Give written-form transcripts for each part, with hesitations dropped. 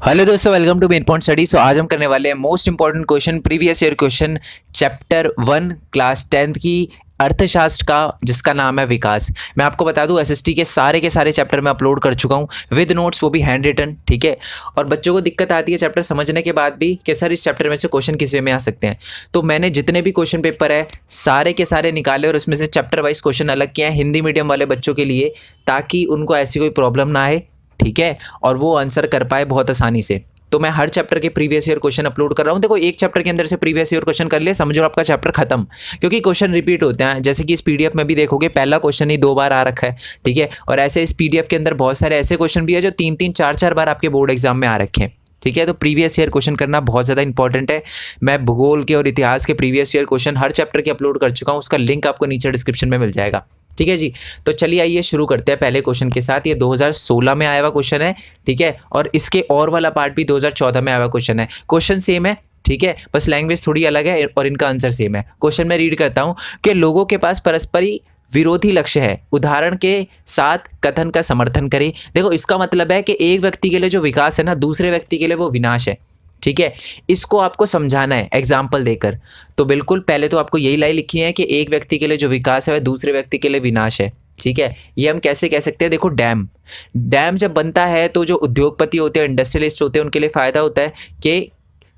Hello दोस्तों, welcome to main point study. आज हम करने वाले हैं most important question, previous year question, chapter 1 class 10th की अर्थशास्त्र का, जिसका नाम है विकास। मैं आपको बता दूं, एसएसटी के सारे चैप्टर मैं अपलोड कर चुका हूं विद नोट्स, वो भी हैंड रिटन। ठीक है, और बच्चों को दिक्कत आती है चैप्टर समझने के बाद भी कि सर इस चैप्टर में से क्वेश्चन किस वे में आ सकते हैं। तो मैंने जितने भी क्वेश्चन पेपर है सारे के सारे निकाले और उसमें से चैप्टर वाइज क्वेश्चन अलग किए हैं हिंदी मीडियम वाले बच्चों के लिए, ताकि उनको ऐसी कोई प्रॉब्लम ना आए। ठीक है, और वो आंसर कर पाए बहुत आसानी से। तो मैं हर चैप्टर के प्रीवियस ईयर क्वेश्चन अपलोड कर रहा हूँ। देखो, एक चैप्टर के अंदर से प्रीवियस ईयर क्वेश्चन कर लिया, समझो आपका चैप्टर खत्म, क्योंकि क्वेश्चन रिपीट होते हैं। जैसे कि इस पीडीएफ में भी देखोगे, पहला क्वेश्चन ही 2 बार आ रखा है। ठीक है, और ऐसे इस पीडीएफ के अंदर बहुत सारे ऐसे क्वेश्चन भी है जो 3-3, 4-4 बार आपके बोर्ड एग्जाम में आ रखे हैं। ठीक है, तो प्रीवियस ईयर क्वेश्चन करना बहुत ज़्यादा इंपॉर्टेंट है। मैं भूगोल के और इतिहास के प्रीवियस ईयर क्वेश्चन हर चैप्टर के अपलोड कर चुका हूँ, उसका लिंक आपको नीचे डिस्क्रिप्शन में मिल जाएगा। ठीक है जी, तो चलिए आइए शुरू करते हैं पहले क्वेश्चन के साथ। ये 2016 में आया हुआ क्वेश्चन है। ठीक है, और इसके और वाला पार्ट भी 2014 में आया हुआ क्वेश्चन है। क्वेश्चन सेम है, ठीक है, बस लैंग्वेज थोड़ी अलग है और इनका आंसर सेम है। क्वेश्चन में रीड करता हूँ कि लोगों के पास परस्परी विरोधी लक्ष्य है, उदाहरण के साथ कथन का समर्थन करें। देखो, इसका मतलब है कि एक व्यक्ति के लिए जो विकास है ना, दूसरे व्यक्ति के लिए वो विनाश है। ठीक है, इसको आपको समझाना है एग्जाम्पल देकर। तो बिल्कुल पहले तो आपको यही लाइन लिखी है कि एक व्यक्ति के लिए जो विकास है वह दूसरे व्यक्ति के लिए विनाश है। ठीक है, ये हम कैसे कह सकते हैं? देखो, डैम जब बनता है तो जो उद्योगपति होते हैं, इंडस्ट्रियलिस्ट होते हैं, उनके लिए फ़ायदा होता है कि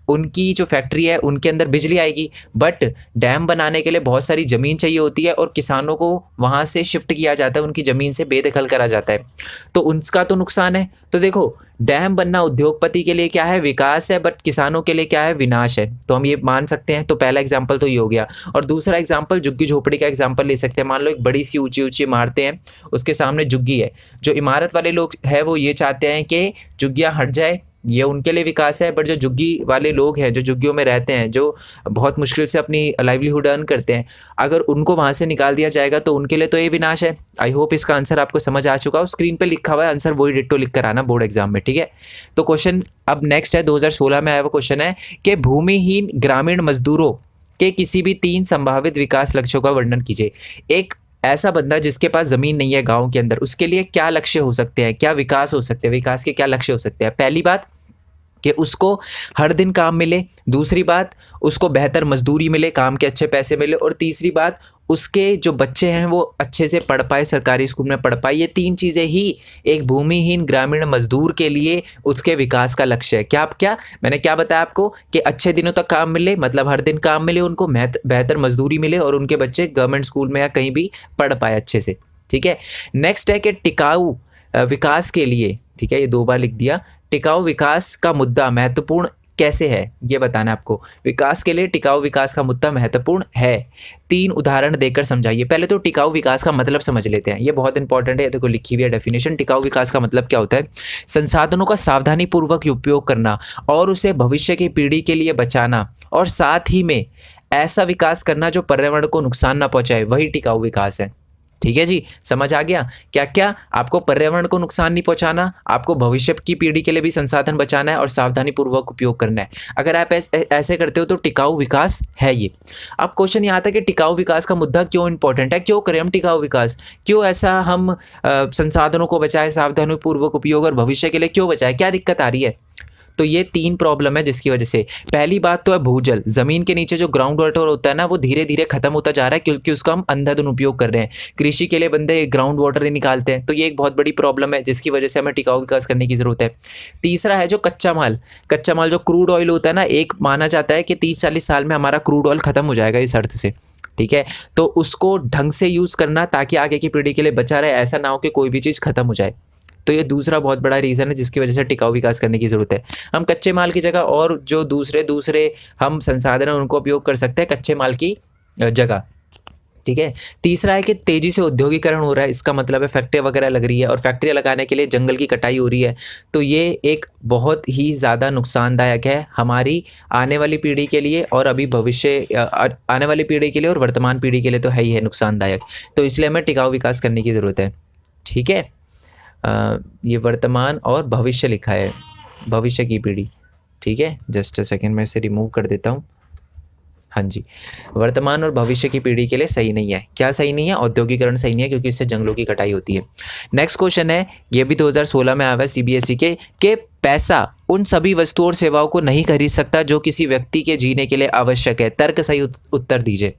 उनकी जो फैक्ट्री है उनके अंदर बिजली आएगी। बट डैम बनाने के लिए बहुत सारी ज़मीन चाहिए होती है और किसानों को वहाँ से शिफ्ट किया जाता है, उनकी ज़मीन से बेदखल करा जाता है, तो उनका तो नुकसान है। तो देखो, डैम बनना उद्योगपति के लिए क्या है? विकास है, बट किसानों के लिए क्या है? विनाश है। तो हम ये मान सकते हैं। तो पहला एग्जाम्पल तो ये हो गया। और दूसरा एग्जाम्पल झुग्गी झोपड़ी का एग्जाम्पल ले सकते हैं। मान लो एक बड़ी सी ऊंची ऊंची इमारतें हैं, उसके सामने झुग्गी है। जो इमारत वाले लोग हैं वो ये चाहते हैं कि झुग्गियाँ हट जाए, ये उनके लिए विकास है। बट जो झुग्गी वाले लोग हैं, जो झुग्गियों में रहते हैं, जो बहुत मुश्किल से अपनी लाइवलीहुड अर्न करते हैं, अगर उनको वहाँ से निकाल दिया जाएगा तो उनके लिए तो ये विनाश है। आई होप इसका आंसर आपको समझ आ चुका हो। स्क्रीन पे लिखा हुआ है आंसर, वही डिट्टो लिख कर आना बोर्ड एग्जाम में। ठीक है, तो क्वेश्चन अब नेक्स्ट है, 2016 में आया हुआ क्वेश्चन है कि भूमिहीन ग्रामीण मजदूरों के किसी भी 3 संभावित विकास लक्ष्यों का वर्णन कीजिए। एक ऐसा बंदा जिसके पास ज़मीन नहीं है गाँव के अंदर, उसके लिए क्या लक्ष्य हो सकते हैं, क्या विकास हो सकते हैं, विकास के क्या लक्ष्य हो सकते हैं? पहली बात कि उसको हर दिन काम मिले, दूसरी बात उसको बेहतर मजदूरी मिले, काम के अच्छे पैसे मिले, और तीसरी बात उसके जो बच्चे हैं वो अच्छे से पढ़ पाए, सरकारी स्कूल में पढ़ पाए। ये 3 चीज़ें ही एक भूमिहीन ग्रामीण मजदूर के लिए उसके विकास का लक्ष्य है। क्या मैंने क्या बताया आपको कि अच्छे दिनों तक काम मिले, मतलब हर दिन काम मिले, उनको बेहतर मजदूरी मिले और उनके बच्चे गवर्नमेंट स्कूल में या कहीं भी पढ़ पाए अच्छे से। ठीक है, नेक्स्ट है कि टिकाऊ विकास के लिए, ठीक है, ये 2 बार लिख दिया, टिकाऊ विकास का मुद्दा महत्वपूर्ण कैसे है ये बताना है आपको। विकास के लिए टिकाऊ विकास का मुद्दा महत्वपूर्ण है। 3 उदाहरण देकर समझाइए। पहले तो टिकाऊ विकास का मतलब समझ लेते हैं, ये बहुत इंपॉर्टेंट है। देखो, लिखी हुई है डेफिनेशन। टिकाऊ विकास का मतलब क्या होता है? संसाधनों का सावधानी पूर्वक उपयोग करना और उसे भविष्य की पीढ़ी के लिए बचाना, और साथ ही में ऐसा विकास करना जो पर्यावरण को नुकसान ना पहुँचाए, वही टिकाऊ विकास है। ठीक है जी, समझ आ गया? क्या क्या? आपको पर्यावरण को नुकसान नहीं पहुंचाना, आपको भविष्य की पीढ़ी के लिए भी संसाधन बचाना है और सावधानी पूर्वक उपयोग करना है। अगर आप ऐसे करते हो तो टिकाऊ विकास है ये। अब क्वेश्चन यहाँ आता है कि टिकाऊ विकास का मुद्दा क्यों इंपॉर्टेंट है, क्यों करें हम टिकाऊ विकास, क्यों ऐसा हम संसाधनों को बचाए, सावधानी पूर्वक उपयोग और भविष्य के लिए क्यों बचाए, क्या दिक्कत आ रही है? तो ये 3 प्रॉब्लम है जिसकी वजह से। पहली बात तो है भूजल, ज़मीन के नीचे जो ग्राउंड वाटर होता है ना, वो धीरे धीरे खत्म होता जा रहा है, क्योंकि उसका हम अंधाधुंध उपयोग कर रहे हैं। कृषि के लिए बंदे ग्राउंड वाटर ही निकालते हैं, तो ये एक बहुत बड़ी प्रॉब्लम है जिसकी वजह से हमें टिकाऊ विकास करने की ज़रूरत है। तीसरा है जो कच्चा माल जो क्रूड ऑयल होता है ना, एक माना जाता है कि 30-40 साल में हमारा क्रूड ऑयल ख़त्म हो जाएगा इस अर्थ से। ठीक है, तो उसको ढंग से यूज़ करना ताकि आगे की पीढ़ी के लिए बचा रहे, ऐसा ना हो कि कोई भी चीज़ ख़त्म हो जाए। तो ये दूसरा बहुत बड़ा रीज़न है जिसकी वजह से टिकाऊ विकास करने की ज़रूरत है। हम कच्चे माल की जगह और जो दूसरे हम संसाधन हैं उनको उपयोग कर सकते हैं कच्चे माल की जगह। ठीक है, तीसरा है कि तेज़ी से औद्योगिकरण हो रहा है, इसका मतलब है फैक्ट्री वगैरह लग रही है और फैक्ट्री लगाने के लिए जंगल की कटाई हो रही है। तो ये एक बहुत ही ज़्यादा नुकसानदायक है हमारी आने वाली पीढ़ी के लिए, और अभी भविष्य आने वाली पीढ़ी के लिए और वर्तमान पीढ़ी के लिए तो है ही है नुकसानदायक। तो इसलिए हमें टिकाऊ विकास करने की ज़रूरत है। ठीक है, ये वर्तमान और भविष्य लिखा है, भविष्य की पीढ़ी। ठीक है, जस्ट अ सेकेंड, मैं इसे रिमूव कर देता हूँ। हाँ जी, वर्तमान और भविष्य की पीढ़ी के लिए सही नहीं है। क्या सही नहीं है? औद्योगिकरण सही नहीं है, क्योंकि इससे जंगलों की कटाई होती है। नेक्स्ट क्वेश्चन है, ये भी 2016 में आया हुआ है सीबीएसई के, पैसा उन सभी वस्तुओं और सेवाओं को नहीं खरीद सकता जो किसी व्यक्ति के जीने के लिए आवश्यक है। तर्क सही उत्तर दीजिए।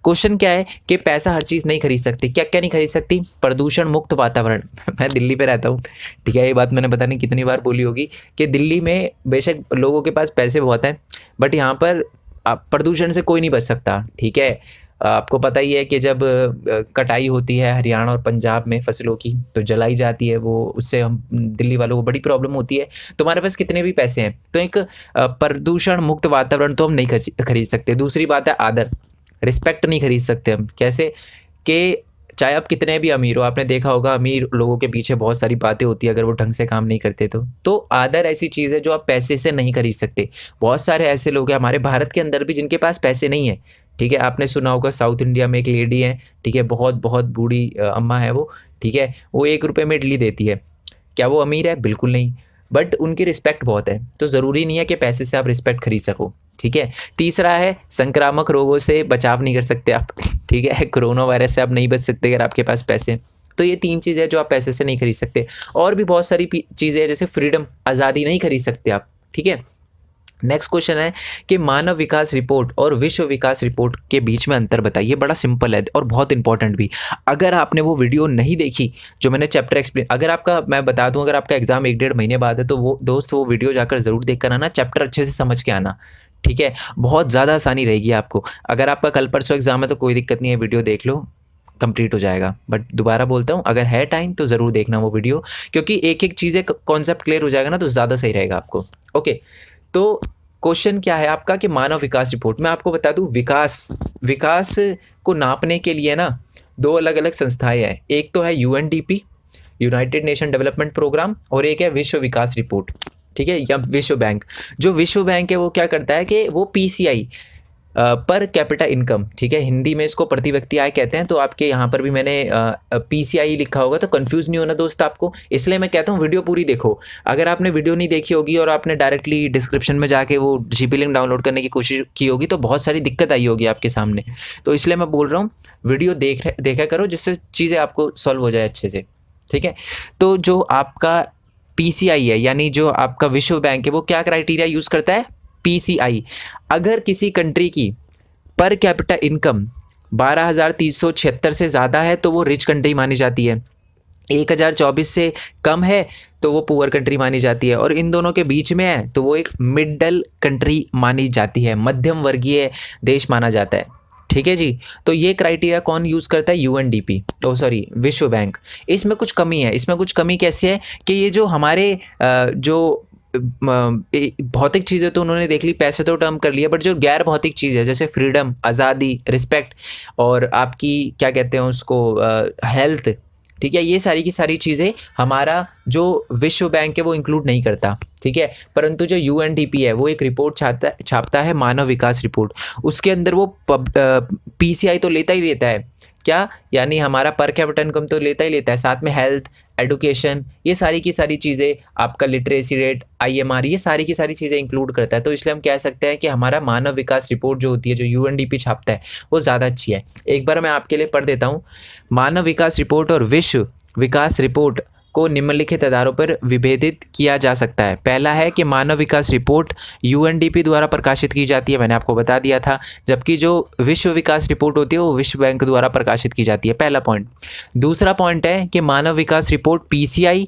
क्वेश्चन क्या है कि पैसा हर चीज़ नहीं खरीद सकती। क्या क्या नहीं खरीद सकती? प्रदूषण मुक्त वातावरण मैं दिल्ली पे रहता हूँ, ठीक है, ये बात मैंने पता नहीं कितनी बार बोली होगी कि दिल्ली में बेशक लोगों के पास पैसे बहुत हैं, बट यहाँ पर प्रदूषण से कोई नहीं बच सकता, ठीक है। आपको पता ही है कि जब कटाई होती है हरियाणा और पंजाब में फसलों की, तो जलाई जाती है वो, उससे हम दिल्ली वालों को बड़ी प्रॉब्लम होती है। तुम्हारे पास कितने भी पैसे हैं तो एक प्रदूषण मुक्त वातावरण तो हम नहीं खरीद सकते। दूसरी बात है आदर, रिस्पेक्ट नहीं खरीद सकते हम। कैसे कि चाहे आप कितने भी अमीर हो, आपने देखा होगा अमीर लोगों के पीछे बहुत सारी बातें होती है अगर वो ढंग से काम नहीं करते तो आदर ऐसी चीज़ है जो आप पैसे से नहीं खरीद सकते। बहुत सारे ऐसे लोग हैं हमारे भारत के अंदर भी जिनके पास पैसे नहीं है, ठीक है। आपने सुना होगा साउथ इंडिया में एक लेडी है, ठीक है, बहुत बहुत बूढ़ी अम्मा है वो, ठीक है, वो 1 रुपये में इडली देती है। क्या वो अमीर है? बिल्कुल नहीं, बट उनकी रिस्पेक्ट बहुत है। तो ज़रूरी नहीं है कि पैसे से आप रिस्पेक्ट खरीद सको, ठीक है। तीसरा है संक्रामक रोगों से बचाव नहीं कर सकते आप, ठीक है, कोरोना वायरस से आप नहीं बच सकते अगर आपके पास पैसे। तो ये 3 चीज़ें हैं जो आप पैसे से नहीं खरीद सकते। और भी बहुत सारी चीज़ें हैं जैसे फ्रीडम, आज़ादी नहीं खरीद सकते आप, ठीक है। नेक्स्ट क्वेश्चन है कि मानव विकास रिपोर्ट और विश्व विकास रिपोर्ट के बीच में अंतर बताइए। बड़ा सिंपल है और बहुत इंपॉर्टेंट भी। अगर आपने वो वीडियो नहीं देखी जो मैंने चैप्टर एक्सप्लेन, अगर आपका, मैं बता दूं, अगर आपका एग्जाम 1-1.5 महीने बाद है तो वो दोस्त वो वीडियो जाकर ज़रूर देख कर आना, चैप्टर अच्छे से समझ के आना, ठीक है। बहुत ज़्यादा आसानी रहेगी आपको। अगर आपका कल परसों एग्जाम है तो कोई दिक्कत नहीं है, वीडियो देख लो, कंप्लीट हो जाएगा। बट दोबारा बोलता हूँ, अगर है टाइम तो ज़रूर देखना वो वीडियो, क्योंकि एक एक चीज़ें कॉन्सेप्ट क्लियर हो जाएगा ना तो ज़्यादा सही रहेगा आपको। ओके, तो क्वेश्चन क्या है आपका कि मानव विकास रिपोर्ट। मैं आपको बता दूं, विकास को नापने के लिए ना 2 अलग अलग संस्थाएं हैं। एक तो है UNDP, United Nation development program, और एक है विश्व विकास रिपोर्ट, ठीक है, या विश्व बैंक। जो विश्व बैंक है वो क्या करता है कि वो PCI पर कैपिटा इनकम, ठीक है, हिंदी में इसको प्रति व्यक्ति आय कहते हैं। तो आपके यहाँ पर भी मैंने PCI लिखा होगा, तो कंफ्यूज नहीं होना दोस्त आपको। इसलिए मैं कहता हूँ वीडियो पूरी देखो। अगर आपने वीडियो नहीं देखी होगी और आपने डायरेक्टली डिस्क्रिप्शन में जाके वो GP लिंक डाउनलोड करने की कोशिश की होगी तो बहुत सारी दिक्कत आई होगी आपके सामने। तो इसलिए मैं बोल रहा हूँ वीडियो देखा करो जिससे चीज़ें आपको सॉल्व हो जाए अच्छे से, ठीक है। तो जो आपका PCI है, यानी जो आपका विश्व बैंक है, वो क्या क्राइटेरिया यूज़ करता है? PCI। अगर किसी कंट्री की पर कैपिटा इनकम 12,376 से ज़्यादा है तो वो रिच कंट्री मानी जाती है। 1,024 से कम है तो वो पुअर कंट्री मानी जाती है। और इन दोनों के बीच में है तो वो एक मिडल कंट्री मानी जाती है, मध्यम वर्गीय देश माना जाता है, ठीक है जी। तो ये क्राइटेरिया कौन यूज़ करता है? UNDP, विश्व बैंक। इसमें कुछ कमी है। इसमें कुछ कमी कैसे है कि ये जो हमारे जो भौतिक चीज़ें तो उन्होंने देख ली, पैसे तो टर्म कर लिया, बट जो गैर भौतिक चीज़ है जैसे फ्रीडम, आज़ादी, रिस्पेक्ट और आपकी क्या कहते हैं उसको, हेल्थ, ठीक है, ये सारी की सारी चीज़ें हमारा जो विश्व बैंक है वो इंक्लूड नहीं करता, ठीक है। परंतु जो UNDP है वो एक रिपोर्ट छापता है, मानव विकास रिपोर्ट। उसके अंदर वो PCI तो लेता ही लेता है, क्या यानी हमारा पर कैपिटा इनकम तो लेता ही लेता है, साथ में हेल्थ, एडुकेशन, ये सारी की सारी चीज़ें, आपका लिटरेसी रेट, IMR, ये सारी की सारी चीज़ें इंक्लूड करता है। तो इसलिए हम कह सकते हैं कि हमारा मानव विकास रिपोर्ट जो होती है, जो UNDP छापता है, वो ज़्यादा अच्छी है। एक बार मैं आपके लिए पढ़ देता हूँ। मानव विकास रिपोर्ट और विश्व विकास रिपोर्ट को निम्नलिखित आधारों पर विभेदित किया जा सकता है। पहला है कि मानव विकास रिपोर्ट UNDP द्वारा प्रकाशित की जाती है, मैंने आपको बता दिया था, जबकि जो विश्व विकास रिपोर्ट होती है वो विश्व बैंक द्वारा प्रकाशित की जाती है, पहला पॉइंट। दूसरा पॉइंट है कि मानव विकास रिपोर्ट PCI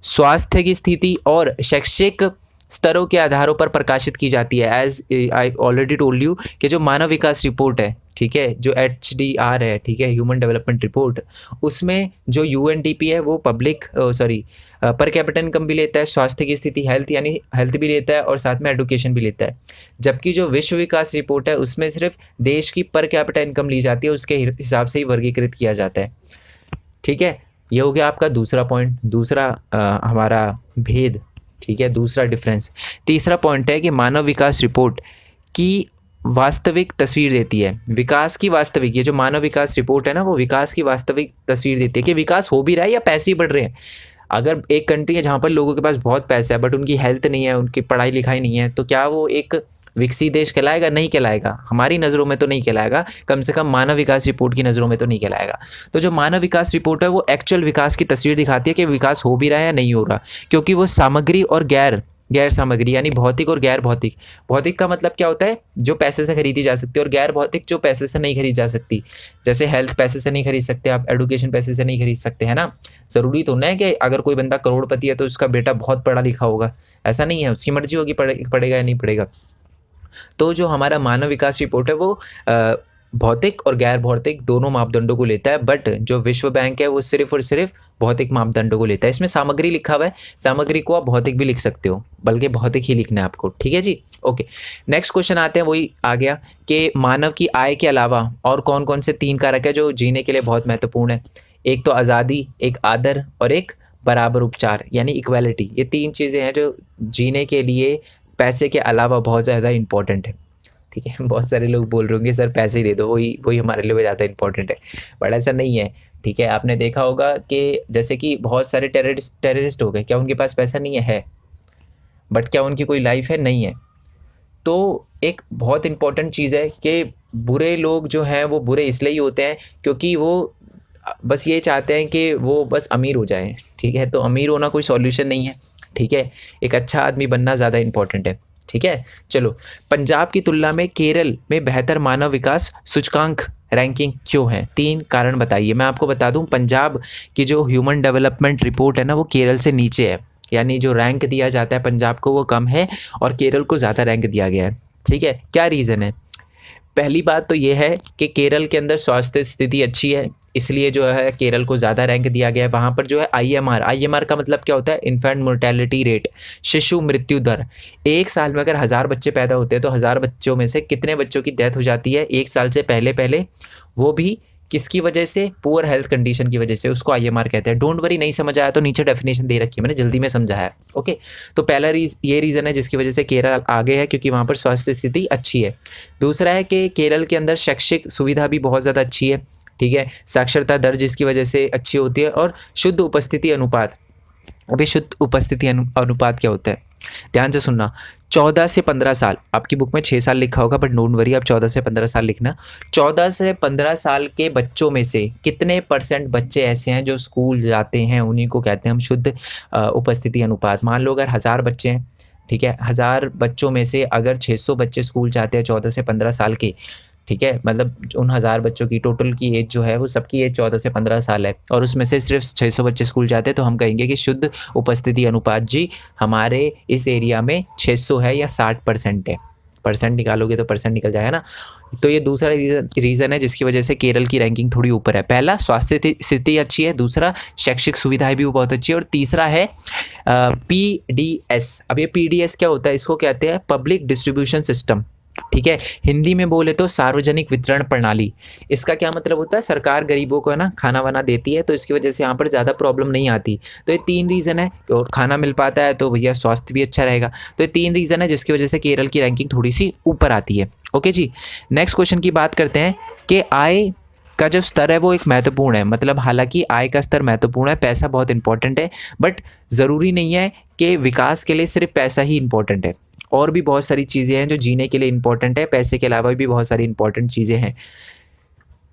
स्वास्थ्य की स्थिति और शैक्षिक स्तरों के आधारों पर प्रकाशित की जाती है। As I already told you कि जो मानव विकास रिपोर्ट है, ठीक है, जो HDR है, ठीक है, ह्यूमन डेवलपमेंट रिपोर्ट, उसमें जो UNDP है वो पर कैपिटा इनकम भी लेता है, स्वास्थ्य की स्थिति, हेल्थ यानी हेल्थ भी लेता है, और साथ में एडुकेशन भी लेता है। जबकि जो विश्व विकास रिपोर्ट है उसमें सिर्फ देश की पर कैपिटा इनकम ली जाती है, उसके हिसाब से ही वर्गीकृत किया जाता है, ठीक है। ये हो गया आपका दूसरा पॉइंट, दूसरा हमारा भेद, ठीक है, दूसरा डिफरेंस। तीसरा पॉइंट है कि मानव विकास रिपोर्ट की वास्तविक तस्वीर देती है, विकास की वास्तविक, ये जो मानव विकास रिपोर्ट है ना वो विकास की वास्तविक तस्वीर देती है कि विकास हो भी रहा है या पैसे ही बढ़ रहे हैं। अगर एक कंट्री है जहाँ पर लोगों के पास बहुत पैसा है बट उनकी हेल्थ नहीं है, उनकी पढ़ाई लिखाई नहीं है, तो क्या वो एक विकसित देश कहलाएगा? नहीं कहलाएगा, हमारी नज़रों में तो नहीं कहलाएगा, कम से कम मानव विकास रिपोर्ट की नज़रों में तो नहीं कहलाएगा। तो जो मानव विकास रिपोर्ट है वो एक्चुअल विकास की तस्वीर दिखाती है कि विकास हो भी रहा है या नहीं हो रहा, क्योंकि वो सामग्री और गैर गैर सामग्री यानी भौतिक और गैर भौतिक। भौतिक का मतलब क्या होता है, जो पैसे से खरीदी जा सकती है, और गैर भौतिक जो पैसे से नहीं खरीदी जा सकती। जैसे हेल्थ पैसे से नहीं खरीद सकते आप, एडुकेशन पैसे से नहीं खरीद सकते, है ना। ज़रूरी तो नहीं है कि अगर कोई बंदा करोड़पति है तो उसका बेटा बहुत पढ़ा लिखा होगा, ऐसा नहीं है, उसकी मर्जी होगी पढ़ेगा या नहीं पढ़ेगा। तो जो हमारा मानव विकास रिपोर्ट है वो भौतिक और गैर भौतिक दोनों मापदंडों को लेता है, बट जो विश्व बैंक है वो सिर्फ और सिर्फ भौतिक मापदंडों को लेता है। इसमें सामग्री लिखा हुआ है, सामग्री को आप भौतिक भी लिख सकते हो, बल्कि भौतिक ही लिखना है आपको, ठीक है जी। ओके, नेक्स्ट क्वेश्चन आते हैं, वही आ गया कि मानव की आय के अलावा और कौन कौन से 3 कारक है जो जीने के लिए बहुत महत्वपूर्ण है। एक तो आज़ादी, एक आदर और एक बराबर उपचार यानी इक्वालिटी। ये 3 चीज़ें हैं जो जीने के लिए पैसे के अलावा बहुत ज़्यादा इंपॉर्टेंट है, ठीक है। बहुत सारे लोग बोल रहे होंगे सर पैसे ही दे दो, वही हमारे लिए ज़्यादा इंपॉर्टेंट है, बट ऐसा नहीं है, ठीक है। आपने देखा होगा कि जैसे कि बहुत सारे टेररिस्ट हो गए, क्या उनके पास पैसा नहीं है, बट क्या उनकी कोई लाइफ है, नहीं है। तो एक बहुत इंपॉर्टेंट चीज़ है कि बुरे लोग जो हैं वो बुरे इसलिए ही होते हैं क्योंकि वो बस ये चाहते हैं कि वो बस अमीर हो जाएं, ठीक है। तो अमीर होना कोई सॉल्यूशन नहीं है, ठीक है। एक अच्छा आदमी बनना ज़्यादा इंपॉर्टेंट है, ठीक है। चलो, पंजाब की तुलना में केरल में बेहतर मानव विकास सूचकांक रैंकिंग क्यों है? 3 कारण बताइए। मैं आपको बता दूं, पंजाब की जो ह्यूमन डेवलपमेंट रिपोर्ट है ना वो केरल से नीचे है, यानी जो रैंक दिया जाता है पंजाब को वो कम है और केरल को ज़्यादा रैंक दिया गया है, ठीक है। क्या रीज़न है? पहली बात तो ये है कि केरल के अंदर स्वास्थ्य स्थिति अच्छी है, इसलिए जो है केरल को ज़्यादा रैंक दिया गया है। वहाँ पर जो है आईएमआर का मतलब क्या होता है, इन्फेंट मोर्टेलिटी रेट, शिशु मृत्यु दर। एक साल में अगर 1000 बच्चे पैदा होते हैं तो 1000 बच्चों में से कितने बच्चों की डेथ हो जाती है एक साल से पहले, वो भी किसकी वजह से, पुअर हेल्थ कंडीशन की वजह से, उसको आईएमआर कहते हैं। डोंट वरी, नहीं समझ आया तो नीचे डेफिनेशन दे रखी है, मैंने जल्दी में समझाया, ओके। तो पहला ये रीज़न है जिसकी वजह से केरल आगे है, क्योंकि वहाँ पर स्वास्थ्य स्थिति अच्छी है। दूसरा है कि केरल के अंदर शैक्षिक सुविधा भी बहुत ज़्यादा अच्छी है, ठीक है। साक्षरता दर जिसकी वजह से अच्छी होती है, और शुद्ध उपस्थिति अनुपात। अभी शुद्ध उपस्थिति अनुपात क्या होता है, ध्यान से सुनना। 14 से 15 साल, आपकी बुक में 6 साल लिखा होगा, बट डोंट वरी, आप 14 से 15 साल लिखना। 14 से 15 साल के बच्चों में से कितने % बच्चे ऐसे हैं जो स्कूल जाते हैं, उन्हीं को कहते हैं हम शुद्ध उपस्थिति अनुपात। मान लो अगर 1000 बच्चे हैं, ठीक है, 1000 बच्चों में से अगर 600 बच्चे स्कूल जाते हैं 14 से 15 साल के, ठीक है, मतलब उन 1000 बच्चों की टोटल की एज जो है वो सबकी एज 14 से 15 साल है, और उसमें से सिर्फ 600 बच्चे स्कूल जाते हैं, तो हम कहेंगे कि शुद्ध उपस्थिति अनुपात जी हमारे इस एरिया में 600 है या 60% है। परसेंट निकालोगे तो परसेंट निकल जाएगा ना। तो ये दूसरा रीज़न है जिसकी वजह से केरल की रैंकिंग थोड़ी ऊपर है। पहला, स्वास्थ्य स्थिति अच्छी है, दूसरा शैक्षिक सुविधाएं भी बहुत अच्छी है, और तीसरा है PDS। अब ये PDS क्या होता है, इसको कहते हैं पब्लिक डिस्ट्रीब्यूशन सिस्टम, ठीक है। हिंदी में बोले तो सार्वजनिक वितरण प्रणाली। इसका क्या मतलब होता है, सरकार गरीबों को है ना खाना वाना देती है, तो इसकी वजह से यहाँ पर ज़्यादा प्रॉब्लम नहीं आती। तो ये 3 रीज़न है, और खाना मिल पाता है तो भैया स्वास्थ्य भी अच्छा रहेगा। तो ये 3 रीज़न है जिसकी वजह से केरल की रैंकिंग थोड़ी सी ऊपर आती है, ओके जी। नेक्स्ट क्वेश्चन की बात करते हैं कि आय का जो स्तर है वो एक महत्वपूर्ण है। मतलब हालांकि आय का स्तर महत्वपूर्ण है, पैसा बहुत इंपॉर्टेंट है, बट ज़रूरी नहीं है कि विकास के लिए सिर्फ पैसा ही इंपॉर्टेंट है। और भी बहुत सारी चीज़ें हैं जो जीने के लिए इंपॉर्टेंट है, पैसे के अलावा भी बहुत सारी इंपॉर्टेंट चीज़ें हैं,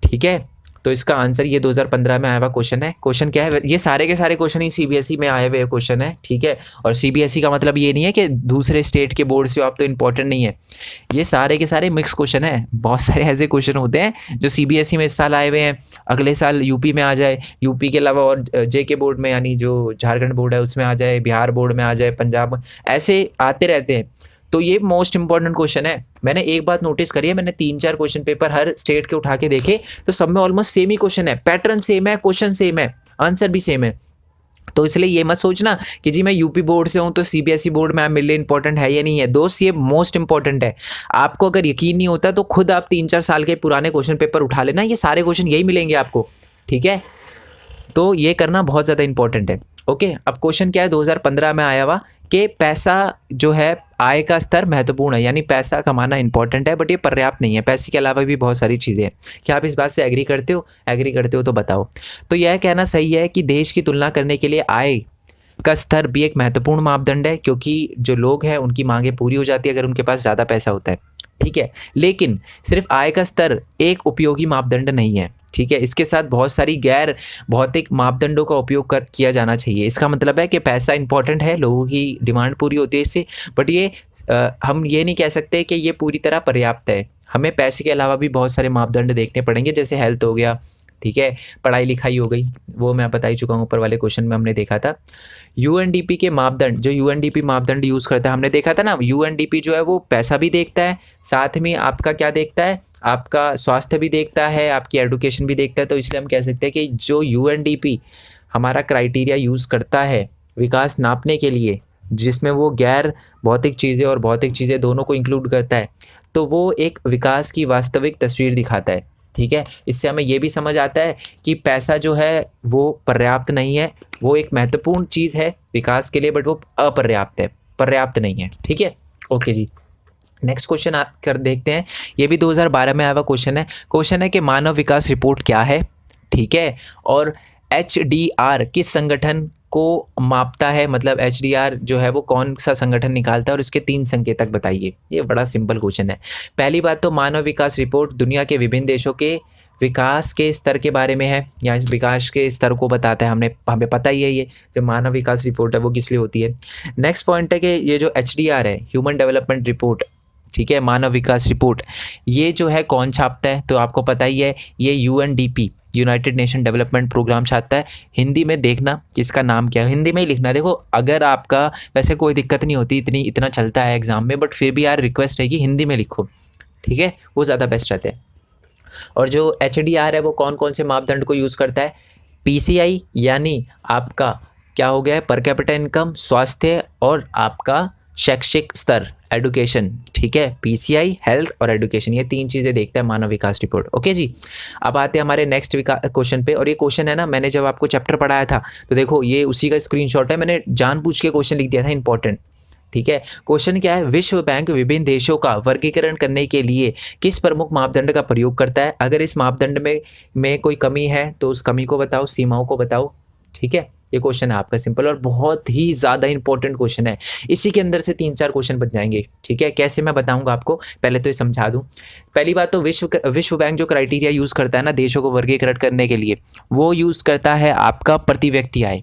ठीक है। तो इसका आंसर ये 2015 में आया हुआ क्वेश्चन है। क्वेश्चन क्या है, ये सारे के सारे क्वेश्चन ही CBSE में आए हुए क्वेश्चन है, ठीक है। और CBSE का मतलब ये नहीं है कि दूसरे स्टेट के बोर्ड से आप तो इंपॉर्टेंट नहीं है, ये सारे के सारे मिक्स क्वेश्चन है। बहुत सारे ऐसे क्वेश्चन होते हैं जो CBSE में इस साल आए हुए हैं, अगले साल यूपी में आ जाए, यूपी के अलावा और JK बोर्ड में यानी जो झारखंड बोर्ड है उसमें आ जाए, बिहार बोर्ड में आ जाए, पंजाब, ऐसे आते रहते हैं। तो ये मोस्ट इंपॉर्टेंट क्वेश्चन है। मैंने एक बात नोटिस करी है, मैंने 3-4 क्वेश्चन पेपर हर स्टेट के उठा के देखे, तो सब में ऑलमोस्ट सेम ही क्वेश्चन है, पैटर्न सेम है, क्वेश्चन सेम है, आंसर भी सेम है। तो इसलिए ये मत सोचना कि जी मैं यूपी बोर्ड से हूँ तो CBSE बोर्ड में मेरे लिए इंपॉर्टेंट है या नहीं है। दोस्त, ये मोस्ट इंपॉर्टेंट है। आपको अगर यकीन नहीं होता तो खुद आप 3-4 साल के पुराने क्वेश्चन पेपर उठा लेना, ये सारे क्वेश्चन यही मिलेंगे आपको, ठीक है। तो ये करना बहुत ज़्यादा इंपॉर्टेंट है, ओके। अब क्वेश्चन क्या है, 2015 में आया हुआ कि पैसा जो है, आय का स्तर महत्वपूर्ण है, यानी पैसा कमाना इंपॉर्टेंट है, बट ये पर्याप्त नहीं है। पैसे के अलावा भी बहुत सारी चीज़ें हैं। क्या आप इस बात से एग्री करते हो? एग्री करते हो तो बताओ। तो यह कहना सही है कि देश की तुलना करने के लिए आय का स्तर भी एक महत्वपूर्ण मापदंड है, क्योंकि जो लोग हैं उनकी मांगें पूरी हो जाती है अगर उनके पास ज़्यादा पैसा होता है, ठीक है। लेकिन सिर्फ आय का स्तर एक उपयोगी मापदंड नहीं है। ठीक है। इसके साथ बहुत सारी गैर भौतिक मापदंडों का उपयोग किया जाना चाहिए। इसका मतलब है कि पैसा इंपॉर्टेंट है, लोगों की डिमांड पूरी होती है इससे, बट ये हम ये नहीं कह सकते कि ये पूरी तरह पर्याप्त है। हमें पैसे के अलावा भी बहुत सारे मापदंड देखने पड़ेंगे, जैसे हेल्थ हो गया, ठीक है, पढ़ाई लिखाई हो गई, वो मैं बता ही चुका हूँ, ऊपर वाले क्वेश्चन में हमने देखा था। यूएनडीपी के मापदंड, जो यूएनडीपी मापदंड यूज़ करता है, हमने देखा था ना, यूएनडीपी जो है वो पैसा भी देखता है, साथ में आपका क्या देखता है, आपका स्वास्थ्य भी देखता है, आपकी एडुकेशन भी देखता है। तो इसलिए हम कह सकते हैं कि जो यूएनडीपी हमारा क्राइटेरिया यूज़ करता है विकास नापने के लिए, जिसमें वो गैर भौतिक चीज़ें और भौतिक चीज़ें दोनों को इंक्लूड करता है, तो वो एक विकास की वास्तविक तस्वीर दिखाता है, ठीक है। इससे हमें ये भी समझ आता है कि पैसा जो है वो पर्याप्त नहीं है, वो एक महत्वपूर्ण चीज़ है विकास के लिए, बट वो अपर्याप्त है, पर्याप्त नहीं है, ठीक है। ओके जी, नेक्स्ट क्वेश्चन कर देखते हैं। ये भी 2012 में आया हुआ क्वेश्चन है। क्वेश्चन है कि मानव विकास रिपोर्ट क्या है, ठीक है, और HDR किस संगठन को मापता है, मतलब HDR जो है वो कौन सा संगठन निकालता है, और इसके 3 संकेतक बताइए। ये बड़ा सिंपल क्वेश्चन है। पहली बात तो मानव विकास रिपोर्ट दुनिया के विभिन्न देशों के विकास के स्तर के बारे में है, या विकास के स्तर को बताता है। हमें पता ही है ये जो मानव विकास रिपोर्ट है वो किस लिए होती है। नेक्स्ट पॉइंट है कि ये जो HDR है, ह्यूमन डेवलपमेंट रिपोर्ट, ठीक है, मानव विकास रिपोर्ट, ये जो है कौन छापता है, तो आपको पता ही है ये UNDP, United Nation development Programme छापता है। हिंदी में देखना इसका नाम क्या है, हिंदी में ही लिखना। देखो अगर आपका वैसे कोई दिक्कत नहीं होती, इतना चलता है एग्जाम में, बट फिर भी यार रिक्वेस्ट है कि हिंदी में लिखो, ठीक है, वो ज़्यादा बेस्ट रहता है। और जो HDR है वो कौन कौन से मापदंड को यूज़ करता है, PCI यानी आपका क्या हो गया है, पर कैपिटा इनकम, स्वास्थ्य और आपका शैक्षिक स्तर, एडुकेशन, ठीक है। PCI, हेल्थ और एडुकेशन, ये 3 चीज़ें देखता है मानव विकास रिपोर्ट। ओके जी, अब आते हैं हमारे नेक्स्ट क्वेश्चन पे। और ये क्वेश्चन है ना, मैंने जब आपको चैप्टर पढ़ाया था तो देखो ये उसी का स्क्रीनशॉट है, मैंने जानबूझ के क्वेश्चन लिख दिया था इंपॉर्टेंट, ठीक है। क्वेश्चन क्या है, विश्व बैंक विभिन्न देशों का वर्गीकरण करने के लिए किस प्रमुख मापदंड का प्रयोग करता है। अगर इस मापदंड में कोई कमी है तो उस कमी को बताओ, सीमाओं को बताओ, ठीक है। ये क्वेश्चन है आपका सिंपल और बहुत ही ज़्यादा इंपॉर्टेंट क्वेश्चन है। इसी के अंदर से 3-4 क्वेश्चन बन जाएंगे, ठीक है। कैसे मैं बताऊंगा आपको, पहले तो ये समझा दूं। पहली बात तो विश्व बैंक जो क्राइटेरिया यूज़ करता है ना देशों को वर्गीकरण करने के लिए, वो यूज़ करता है आपका प्रति व्यक्ति आय,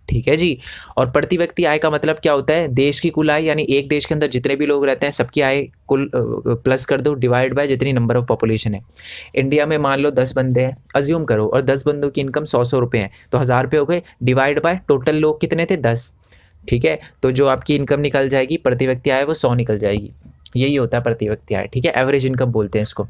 ठीक है जी। और प्रति व्यक्ति आय का मतलब क्या होता है, देश की कुल आय, यानी एक देश के अंदर जितने भी लोग रहते हैं सबकी आय कुल प्लस कर दो, डिवाइड बाय जितनी नंबर ऑफ पॉपुलेशन है। इंडिया में मान लो 10 बंदे हैं, अज्यूम करो, और 10 बंदों की इनकम 100 रुपये है, तो 1000 रुपये हो गए, डिवाइड बाय टोटल लोग कितने थे, 10, ठीक है। तो जो आपकी इनकम निकल जाएगी प्रति व्यक्ति आय वो 100 निकल जाएगी। यही होता है प्रति व्यक्ति आय, ठीक है, एवरेज इनकम बोलते हैं इसको।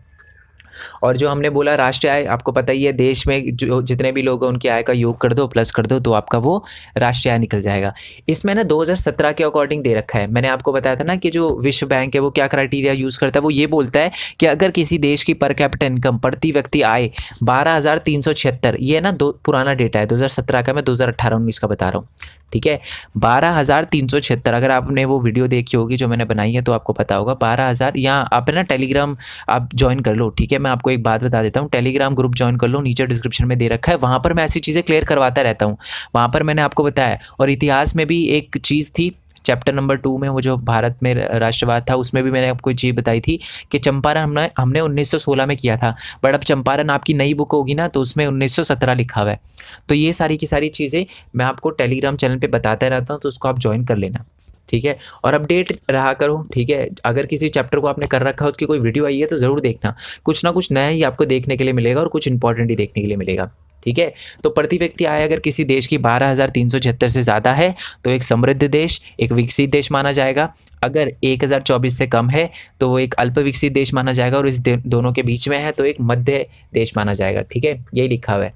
और जो हमने बोला राष्ट्रीय आय, आपको पता ही है, देश में जो जितने भी लोग हैं उनकी आय का योग कर दो, प्लस कर दो, तो आपका वो राष्ट्रीय आय निकल जाएगा। इसमें ना 2017 के अकॉर्डिंग दे रखा है। मैंने आपको बताया था ना कि जो विश्व बैंक है वो क्या क्राइटेरिया यूज़ करता है, वो ये बोलता है कि अगर किसी देश की पर कैपिटा इनकम, प्रति व्यक्ति आय 12,376, ये ना पुराना डेटा है 2017 का, मैं 2018-19 का बता रहा हूँ, ठीक है। 12,376, अगर आपने वो वीडियो देखी होगी जो मैंने बनाई है तो आपको पता होगा 12,000। यहाँ आप ना टेलीग्राम आप ज्वाइन कर लो, ठीक है। मैं आपको एक बात बता देता हूँ, टेलीग्राम ग्रुप ज्वाइन कर लो, नीचे डिस्क्रिप्शन में दे रखा है, वहाँ पर मैं ऐसी चीज़ें क्लियर करवाता रहता हूँ, वहाँ पर मैंने आपको बताया। और इतिहास में भी एक चीज़ थी, चैप्टर नंबर 2 में, वो जो भारत में राष्ट्रवाद था, उसमें भी मैंने आपको चीज़ बताई थी कि चंपारण हमने 1916 में किया था, बट अब चंपारण आपकी नई बुक होगी ना तो उसमें 1917 लिखा हुआ है। तो ये सारी की सारी चीज़ें मैं आपको टेलीग्राम चैनल पे बताता रहता हूँ, तो उसको आप ज्वाइन कर लेना, ठीक है। और अपडेट रहा करो, ठीक है। अगर किसी चैप्टर को आपने कर रखा है, उसकी कोई वीडियो आई है तो ज़रूर देखना, कुछ ना कुछ नया ही आपको देखने के लिए मिलेगा और कुछ इंपॉर्टेंट ही देखने के लिए मिलेगा, ठीक है। तो प्रति व्यक्ति आय अगर किसी देश की 12,376 से ज़्यादा है तो एक समृद्ध देश, एक विकसित देश माना जाएगा। अगर 1,024 से कम है तो वो एक अल्प विकसित देश माना जाएगा, और इस दोनों के बीच में है तो एक मध्य देश माना जाएगा, ठीक है। यही लिखा हुआ है,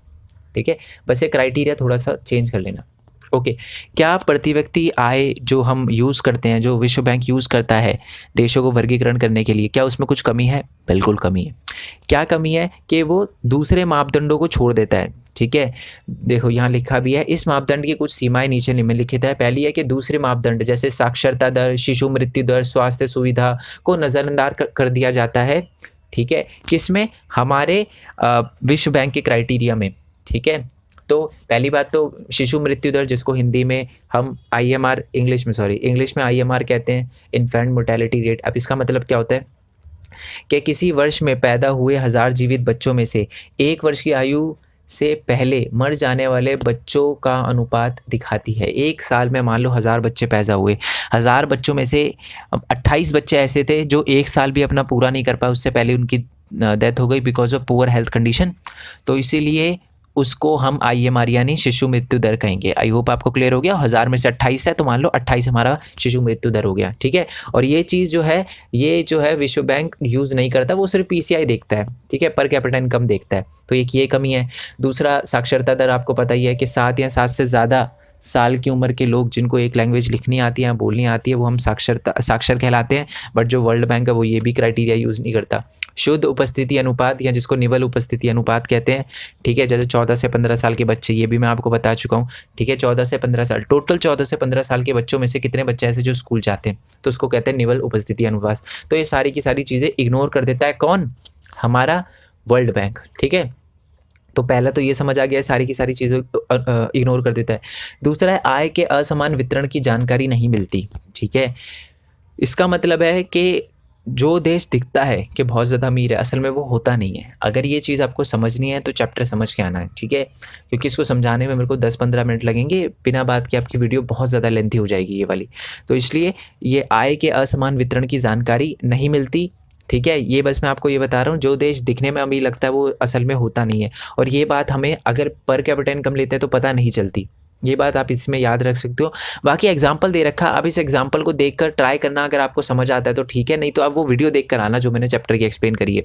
ठीक है। बस ये क्राइटेरिया थोड़ा सा चेंज कर लेना, ओके। क्या प्रति व्यक्ति आय जो हम यूज़ करते हैं, जो विश्व बैंक यूज़ करता है देशों को वर्गीकरण करने के लिए, क्या उसमें कुछ कमी है? बिल्कुल कमी है। क्या कमी है कि वो दूसरे मापदंडों को छोड़ देता है, ठीक है। देखो यहाँ लिखा भी है, इस मापदंड की कुछ सीमाएं नीचे निम्नलिखित है। पहली है कि दूसरे मापदंड जैसे साक्षरता दर, शिशु मृत्यु दर, स्वास्थ्य सुविधा को नज़रअंदाज कर दिया जाता है, ठीक है। किसमें? हमारे विश्व बैंक के क्राइटेरिया में, ठीक है। तो पहली बात तो शिशु मृत्यु दर, जिसको हिंदी में हम IMR, इंग्लिश में IMR कहते हैं, इन्फेंट मोर्टेलिटी रेट। अब इसका मतलब क्या होता है? कि किसी वर्ष में पैदा हुए 1000 जीवित बच्चों में से 1 वर्ष की आयु से पहले मर जाने वाले बच्चों का अनुपात दिखाती है। 1 साल में मान लो 1000 बच्चे पैदा हुए, 1000 बच्चों में से 28 बच्चे ऐसे थे जो 1 साल भी अपना पूरा नहीं कर पाए, उससे पहले उनकी डेथ हो गई because of poor health condition. तो इसीलिए उसको हम IMR यानी शिशु मृत्यु दर कहेंगे। आई होप आपको क्लियर हो गया। 1000 में से 28 है तो मान लो 28 हमारा शिशु मृत्यु दर हो गया, ठीक है। और ये चीज़ जो है विश्व बैंक यूज़ नहीं करता, वो सिर्फ PCI देखता है, ठीक है, पर कैपिटा इनकम देखता है। तो एक ये कमी है। दूसरा, साक्षरता दर आपको पता ही है कि 7 या 7 से ज़्यादा साल की उम्र के लोग जिनको एक लैंग्वेज लिखनी आती है, बोलनी आती है, वो हम साक्षर कहलाते हैं। बट जो वर्ल्ड बैंक है वो ये भी क्राइटेरिया यूज़ नहीं करता। शुद्ध उपस्थिति अनुपात या जिसको निवल उपस्थिति अनुपात कहते हैं, ठीक है, जैसे 14 से 15 साल के बच्चे, ये भी मैं आपको बता चुका हूँ, ठीक है। 14 से 15 साल, टोटल 14 से 15 साल के बच्चों में से कितने बच्चे ऐसे जो स्कूल जाते हैं, तो उसको कहते हैं निवल उपस्थिति अनुपात। तो ये सारी की सारी चीज़ें इग्नोर कर देता है कौन? हमारा वर्ल्ड बैंक, ठीक है। तो पहला तो ये समझ आ गया, सारी की सारी चीज़ें इग्नोर कर देता है। दूसरा है आय के असमान वितरण की जानकारी नहीं मिलती, ठीक है। इसका मतलब है कि जो देश दिखता है कि बहुत ज़्यादा अमीर है, असल में वो होता नहीं है। अगर ये चीज़ आपको समझनी है तो चैप्टर समझ के आना है, ठीक है, क्योंकि इसको समझाने में मेरे को 10-15 मिनट लगेंगे, बिना बात के आपकी वीडियो बहुत ज़्यादा लेंथी हो जाएगी ये वाली। तो इसलिए ये आय के असमान वितरण की जानकारी नहीं मिलती, ठीक है। ये बस मैं आपको ये बता रहा हूँ, जो देश दिखने में अमीर लगता है वो असल में होता नहीं है। और ये बात हमें अगर पर कैपिटा इनकम लेते हैं तो पता नहीं चलती। ये बात आप इसमें याद रख सकते हो। बाकी एग्जाम्पल दे रखा, अब इस एग्जाम्पल को देखकर ट्राई करना, अगर आपको समझ आता है तो ठीक है, नहीं तो आप वो वीडियो देख कर आना जो मैंने चैप्टर की एक्सप्लेन करी है।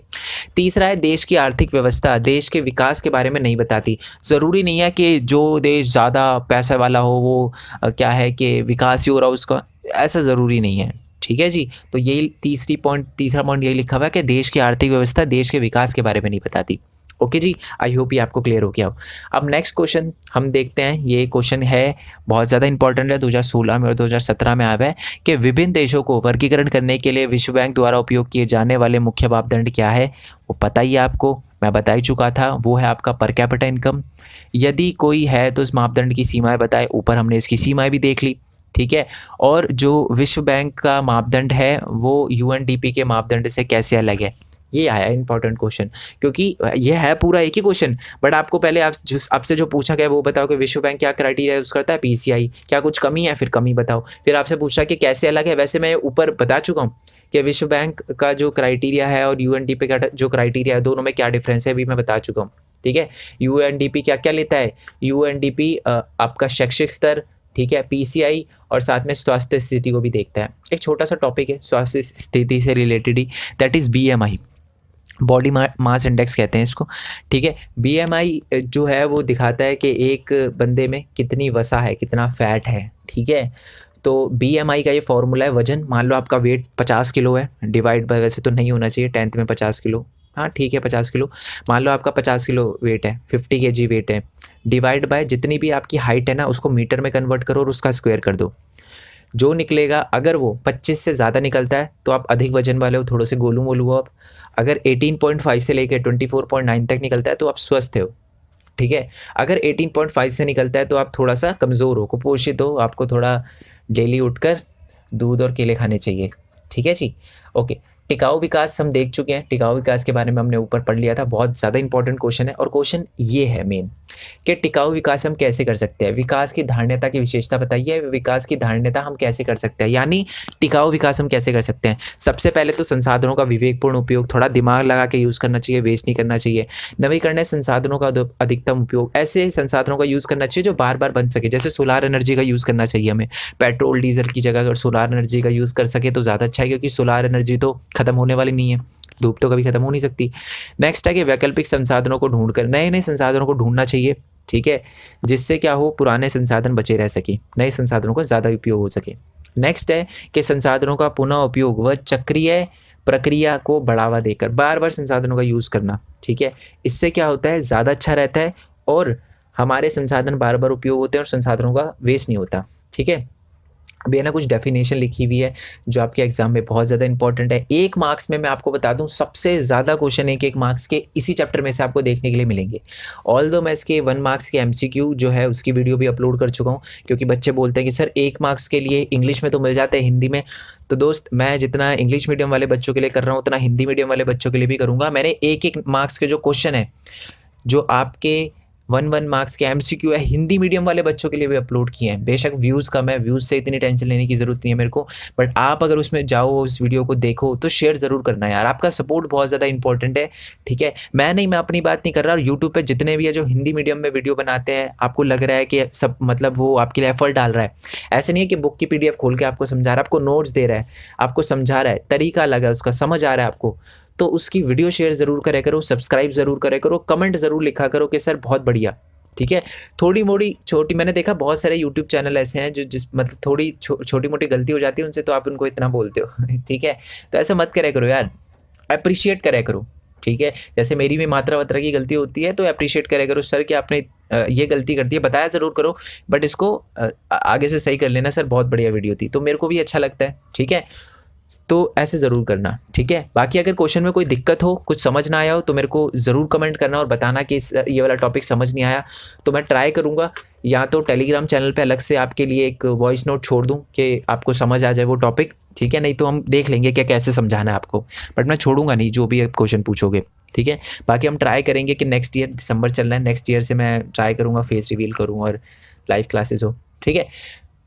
तीसरा है देश की आर्थिक व्यवस्था देश के विकास के बारे में नहीं बताती। ज़रूरी नहीं है कि जो देश ज़्यादा पैसा वाला हो वो क्या है कि विकास ही हो रहा हो उसका, ऐसा ज़रूरी नहीं है, ठीक है जी। तो यही तीसरा पॉइंट यही लिखा हुआ है कि देश की आर्थिक व्यवस्था देश के विकास के बारे में नहीं बताती। ओके जी, आई होप ये आपको क्लियर हो गया हो। अब नेक्स्ट क्वेश्चन हम देखते हैं। ये क्वेश्चन है बहुत ज़्यादा इंपॉर्टेंट है, 2016 में और 2017 में आया है कि विभिन्न देशों को वर्गीकरण करने के लिए विश्व बैंक द्वारा उपयोग किए जाने वाले मुख्य मापदंड क्या है, वो पता ही है आपको, मैं बता ही चुका था। वो है आपका पर कैपिटा इनकम। यदि कोई है तो इस मापदंड की सीमाएँ बताए, ऊपर हमने इसकी सीमाएँ भी देख ली, ठीक है। और जो विश्व बैंक का मापदंड है वो UNDP के मापदंड से कैसे अलग है, ये आया इंपॉर्टेंट क्वेश्चन, क्योंकि ये है पूरा एक ही क्वेश्चन, बट आपको पहले आपसे जो पूछा गया वो बताओ कि विश्व बैंक क्या क्राइटेरिया यूज़ करता है, PCI, क्या कुछ कमी है, फिर कमी बताओ। फिर आपसे पूछा कि कैसे अलग है, वैसे मैं ऊपर बता चुका हूँ कि विश्व बैंक का जो क्राइटेरिया है और UNDP का जो क्राइटेरिया है, दोनों में क्या डिफरेंस है अभी मैं बता चुका हूँ, ठीक है। UNDP क्या क्या लेता है, UNDP आपका शैक्षिक स्तर, ठीक है, PCI और साथ में स्वास्थ्य स्थिति को भी देखता है। एक छोटा सा टॉपिक है स्वास्थ्य स्थिति से related he, that is BMI, body mass index कहते हैं इसको, ठीक है। BMI जो है वो दिखाता है कि एक बंदे में कितनी वसा है, कितना फैट है, ठीक है। तो BMI का ये फॉर्मूला है वजन। मान लो आपका वेट 50 किलो है, डिवाइड बाय, वैसे तो नहीं होना चाहिए 10th में 50 किलो, हाँ ठीक है 50 किलो। मान लो आपका 50 किलो वेट है, 50 kg वेट है, डिवाइड बाय जितनी भी आपकी हाइट है ना उसको मीटर में कन्वर्ट करो और उसका स्क्वायर कर दो। जो निकलेगा, अगर वो 25 से ज़्यादा निकलता है तो आप अधिक वजन वाले हो, थोड़े से गोलू मोलू हो आप। अगर 18.5 से लेकर 24.9 तक निकलता है तो आप स्वस्थ हो, ठीक है। अगर 18.5 से निकलता है तो आप थोड़ा सा कमज़ोर हो, कुपोषित हो, आपको थोड़ा डेली उठकर दूध और केले खाने चाहिए, ठीक है जी। ओके, टिकाऊ विकास हम देख चुके हैं, टिकाऊ विकास के बारे में हमने ऊपर पढ़ लिया था, बहुत ज़्यादा इंपॉर्टेंट क्वेश्चन है। और क्वेश्चन ये है मेन कि टिकाऊ विकास हम कैसे कर सकते हैं, विकास की धारणता की विशेषता बताइए, विकास की धारणता हम कैसे कर सकते हैं, यानी टिकाऊ विकास हम कैसे कर सकते हैं। सबसे पहले तो संसाधनों का विवेकपूर्ण उपयोग, थोड़ा दिमाग लगा के यूज़ करना चाहिए, वेस्ट नहीं करना चाहिए। नवीकरणीय संसाधनों का अधिकतम उपयोग, ऐसे संसाधनों का यूज़ करना चाहिए जो बार बार बन सके, जैसे सोलार एनर्जी का यूज़ करना चाहिए हमें। पेट्रोल डीजल की जगह अगर सोलार एनर्जी का यूज़ कर सके तो ज़्यादा अच्छा है, क्योंकि सोलार एनर्जी तो ख़त्म होने वाली नहीं है, धूप तो कभी ख़त्म हो नहीं सकती। नेक्स्ट है कि वैकल्पिक संसाधनों को ढूंढकर नए नए संसाधनों को ढूंढना चाहिए, ठीक है, जिससे क्या हो, पुराने संसाधन बचे रह सके, नए संसाधनों का ज़्यादा उपयोग हो सके। नेक्स्ट है कि संसाधनों का पुनः उपयोग व चक्रीय प्रक्रिया को बढ़ावा देकर बार बार संसाधनों का यूज़ करना, ठीक है। इससे क्या होता है, ज़्यादा अच्छा रहता है और हमारे संसाधन बार बार उपयोग होते हैं और संसाधनों का वेस्ट नहीं होता, ठीक है। भी है ना कुछ डेफिनेशन लिखी हुई है जो आपके एग्जाम में बहुत ज़्यादा इंपॉर्टेंट है। 1 मार्क्स में मैं आपको बता दूं सबसे ज़्यादा क्वेश्चन 1-1 मार्क्स के इसी चैप्टर में से आपको देखने के लिए मिलेंगे। ऑल्दो मैं इसके 1 मार्क्स के एमसीक्यू जो है उसकी वीडियो भी अपलोड कर चुका हूँ, क्योंकि बच्चे बोलते हैं कि सर 1 मार्क्स के लिए इंग्लिश में तो मिल जाता है, हिंदी में। तो दोस्त, मैं जितना इंग्लिश मीडियम वाले बच्चों के लिए कर रहा हूँ उतना हिंदी मीडियम वाले बच्चों के लिए भी करूँगा। मैंने 1-1 मार्क्स के जो क्वेश्चन है, जो आपके 1-1 मार्क्स के एमसीक्यू है, हिंदी मीडियम वाले बच्चों के लिए भी अपलोड किए हैं। बेशक व्यूज़ कम है, व्यूज़ से इतनी टेंशन लेने की ज़रूरत नहीं है मेरे को, बट आप अगर उसमें जाओ, उस वीडियो को देखो तो शेयर ज़रूर करना यार। आपका सपोर्ट बहुत ज़्यादा इंपॉर्टेंट है, ठीक है। मैं अपनी बात नहीं कर रहा, यूट्यूब पे जितने भी है जो हिंदी मीडियम में वीडियो बनाते हैं, आपको लग रहा है कि सब मतलब वो आपके लिए एफर्ट डाल रहा है। ऐसे नहीं है कि बुक की PDF खोल के आपको समझा रहा है, आपको नोट्स दे रहा है, आपको समझा रहा है, तरीका अलग है उसका, समझ आ रहा है आपको, तो उसकी वीडियो शेयर ज़रूर करा करो, सब्सक्राइब ज़रूर करा करो, कमेंट ज़रूर लिखा करो कि सर बहुत बढ़िया, ठीक है। थोड़ी मोड़ी छोटी, मैंने देखा बहुत सारे यूट्यूब चैनल ऐसे हैं जो जिस मतलब थोड़ी छोटी मोटी गलती हो जाती है उनसे, तो आप उनको इतना बोलते हो ठीक है। तो ऐसा मत करा करो यार, अप्रिशिएट करा करो, ठीक है। जैसे मेरी भी मात्रा वात्रा की गलती होती है तो अप्रिशिएट करा करो, सर कि आपने ये गलती कर दी है, बताया ज़रूर करो, बट इसको आगे से सही कर लेना सर, बहुत बढ़िया वीडियो थी। तो मेरे को भी अच्छा लगता है, ठीक है। तो ऐसे ज़रूर करना, ठीक है। बाकी अगर क्वेश्चन में कोई दिक्कत हो, कुछ समझ ना आया हो, तो मेरे को ज़रूर कमेंट करना और बताना कि ये वाला टॉपिक समझ नहीं आया, तो मैं ट्राई करूँगा या तो टेलीग्राम चैनल पे अलग से आपके लिए एक वॉइस नोट छोड़ दूँ कि आपको समझ आ जाए वो टॉपिक, ठीक है। नहीं तो हम देख लेंगे कि कैसे समझाना है आपको, बट मैं छोड़ूंगा नहीं जो भी आप क्वेश्चन पूछोगे, ठीक है। बाकी हम ट्राई करेंगे कि नेक्स्ट ईयर, दिसंबर चल रहा है, नेक्स्ट ईयर से मैं ट्राई करूँगा फेस रिवील करूँ और लाइव क्लासेस हो, ठीक है।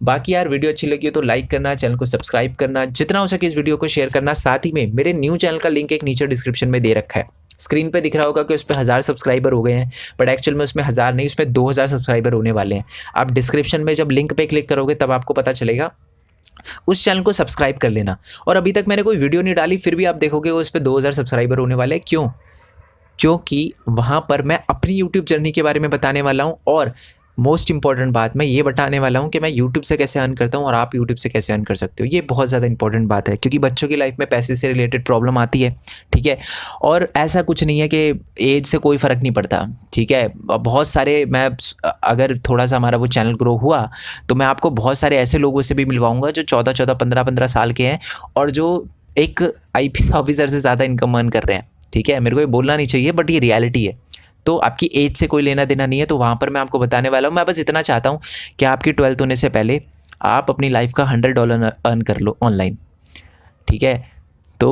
बाकी यार वीडियो अच्छी लगी हो तो लाइक करना, चैनल को सब्सक्राइब करना, जितना हो सके इस वीडियो को शेयर करना। साथ ही में मेरे न्यू चैनल का लिंक एक नीचे डिस्क्रिप्शन में दे रखा है, स्क्रीन पे दिख रहा होगा कि उस पर 1000 सब्सक्राइबर हो गए हैं, बट एक्चुअल में उसमें 1000 नहीं, उसमें 2000 सब्सक्राइबर होने वाले हैं। आप डिस्क्रिप्शन में जब लिंक पे क्लिक करोगे तब आपको पता चलेगा, उस चैनल को सब्सक्राइब कर लेना। और अभी तक मैंने कोई वीडियो नहीं डाली, फिर भी आप देखोगे उस पर 2000 सब्सक्राइबर होने वाले हैं। क्यों? क्योंकि वहाँ पर मैं अपनी यूट्यूब जर्नी के बारे में बताने वाला हूँ, और मोस्ट इंपॉर्टेंट बात मैं ये बताने वाला हूँ कि मैं यूट्यूब से कैसे अर्न करता हूँ और आप यूट्यूब से कैसे अर्न कर सकते हो। ये बहुत ज़्यादा इंपॉर्टेंट बात है, क्योंकि बच्चों की लाइफ में पैसे से रिलेटेड प्रॉब्लम आती है, ठीक है। और ऐसा कुछ नहीं है कि एज से कोई फ़र्क नहीं पड़ता, ठीक है। बहुत सारे, मैं अगर थोड़ा सा हमारा वो चैनल ग्रो हुआ तो मैं आपको बहुत सारे ऐसे लोगों से भी मिलवाऊँगा जो 14-14, 15-15 साल के हैं और जो एक IPS ऑफिसर से ज़्यादा इनकम अर्न कर रहे हैं, ठीक है। मेरे को ये बोलना नहीं चाहिए, बट ये रियलिटी है। तो आपकी एज से कोई लेना देना नहीं है, तो वहाँ पर मैं आपको बताने वाला हूँ। मैं बस इतना चाहता हूँ कि आपकी 12th होने से पहले आप अपनी लाइफ का $100 अर्न कर लो ऑनलाइन, ठीक है। तो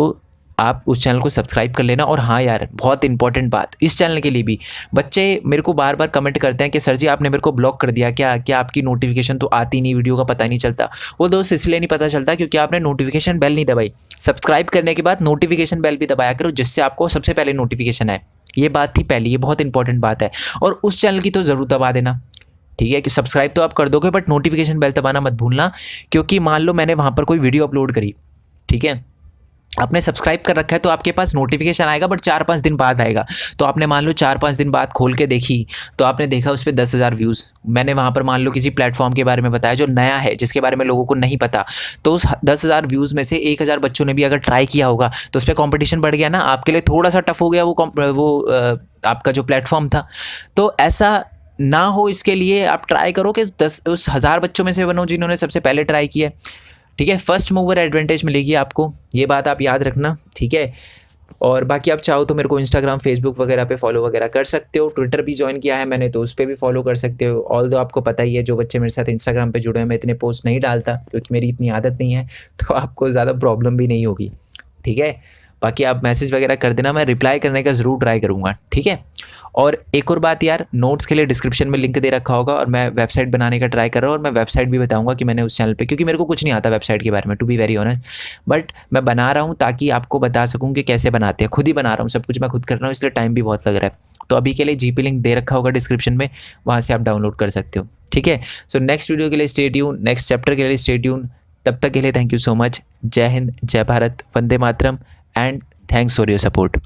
आप उस चैनल को सब्सक्राइब कर लेना। और हाँ यार, बहुत इंपॉर्टेंट बात इस चैनल के लिए भी, बच्चे मेरे को बार बार कमेंट करते हैं कि सर जी आपने मेरे को ब्लॉक कर दिया क्या, क्या आपकी नोटिफिकेशन तो आती नहीं, वीडियो का पता नहीं चलता। वो दोस्त इसलिए नहीं पता चलता क्योंकि आपने नोटिफिकेशन बेल नहीं दबाई। सब्सक्राइब करने के बाद नोटिफिकेशन बेल भी दबाया करो, जिससे आपको सबसे पहले नोटिफिकेशन आए। ये बात थी पहली, ये बहुत इंपॉर्टेंट बात है। और उस चैनल की तो ज़रूर दबा देना, ठीक है। कि सब्सक्राइब तो आप कर दोगे, बट नोटिफिकेशन बेल दबाना मत भूलना, क्योंकि मान लो मैंने वहाँ पर कोई वीडियो अपलोड करी, ठीक है, आपने सब्सक्राइब कर रखा है तो आपके पास नोटिफिकेशन आएगा, बट 4-5 दिन बाद आएगा। तो आपने मान लो 4-5 दिन बाद खोल के देखी तो आपने देखा उस पर 10,000 व्यूज़। मैंने वहाँ पर मान लो किसी प्लेटफॉर्म के बारे में बताया जो नया है, जिसके बारे में लोगों को नहीं पता, तो उस 10,000 व्यूज़ में से 1,000 बच्चों ने भी अगर ट्राई किया होगा तो उस पर कॉम्पिटिशन बढ़ गया ना, आपके लिए थोड़ा सा टफ हो गया वो आपका जो प्लेटफॉर्म था। तो ऐसा ना हो, इसके लिए आप ट्राई करो कि उस 1000 बच्चों में से बनो जिन्होंने सबसे पहले ट्राई किया, ठीक है। फर्स्ट मूवर एडवांटेज मिलेगी आपको, ये बात आप याद रखना, ठीक है। और बाकी आप चाहो तो मेरे को इंस्टाग्राम, फेसबुक वगैरह पे फॉलो वगैरह कर सकते हो। ट्विटर भी ज्वाइन किया है मैंने, तो उस पर भी फॉलो कर सकते हो। ऑल दो आपको पता ही है, जो बच्चे मेरे साथ इंस्टाग्राम पे जुड़े हैं, मैं इतने पोस्ट नहीं डालता क्योंकि मेरी इतनी आदत नहीं है, तो आपको ज़्यादा प्रॉब्लम भी नहीं होगी, ठीक है। बाकी आप मैसेज वगैरह कर देना, मैं रिप्लाई करने का ज़रूर ट्राई करूँगा, ठीक है। और एक और बात यार, नोट्स के लिए डिस्क्रिप्शन में लिंक दे रखा होगा, और मैं वेबसाइट बनाने का ट्राई कर रहा हूँ, और मैं वेबसाइट भी बताऊँगा कि मैंने उस चैनल पे, क्योंकि मेरे को कुछ नहीं आता वेबसाइट के बारे में, to be very honest, but मैं बना रहा हूँ ताकि आपको बता सकूँ कि कैसे बनाते हैं। खुद ही बना रहा हूँ, सब कुछ मैं खुद कर रहा हूँ, इसलिए टाइम भी बहुत लग रहा है। तो अभी के लिए GP लिंक दे रखा होगा डिस्क्रिप्शन में, वहाँ से आप डाउनलोड कर सकते हो, ठीक है। सो नेक्स्ट वीडियो के लिए स्टे ट्यून, नेक्स्ट चैप्टर के लिए स्टे ट्यून। तब तक के लिए thank you so much. Jai Hind, Jai Bharat, Vande Mataram, and thanks for your support.